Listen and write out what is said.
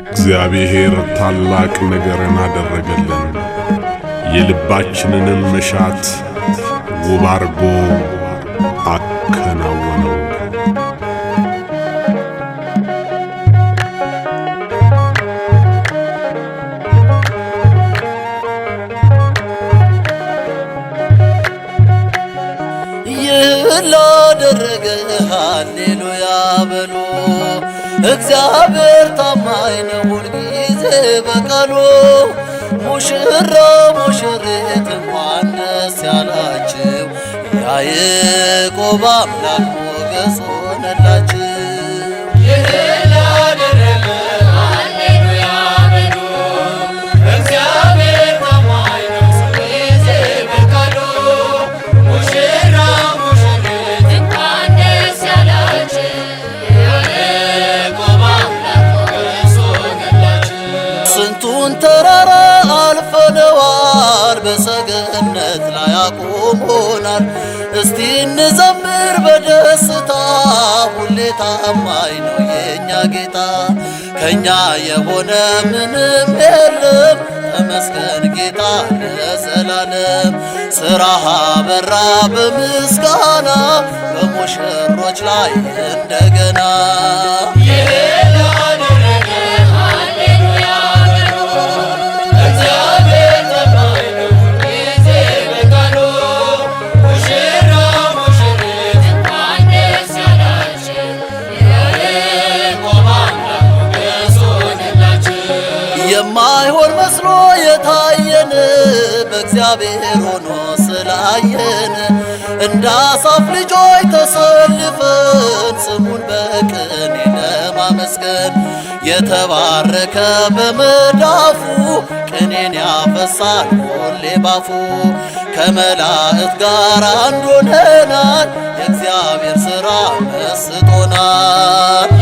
እግዚአብሔር ታላቅ ነገርን አደረገልን፣ የልባችንንም መሻት ውብ አርጎ አከናወነው። ይህን ላደረገ ሃሌሉያ በሉ። እግዚአብሔር ታማኝ ነው ሁልጊዜ በቃሉ። ሙሽራ ሙሽሪት እንኳን ደስ ያላችሁ፣ የያዕቆብ አምላክ ሞገስ ሆነላችሁ። ስንቱን ተራራ አልፈነዋል፣ በሰገነት ላይ አቁሞናል። እስቲ እንዘምር በደስታ፣ ሁሌ ታማኝ ነው የኛ ጌታ። ከኛ የሆነ ምንም የለም፣ ተመስገን ጌታ ለዘላለም። ሥራህ አበራ በምስጋና፣ በሙሽሮች ላይ እንደገና። የማይሆን መስሎ የታየን በእግዚአብሔር ሆኖ ስላየን፣ እንደ አሳፍ ልጆች ተሰልፈን ስሙን በቅኔ ለማመስገን። የተባረከ በመዳፉ ቅኔን ያፈሳል ሁሌ ባፉ። ከመላእክት ጋር አንድ ሆነናል፣ የእግዚአብሔር ሥራ መስጦናል።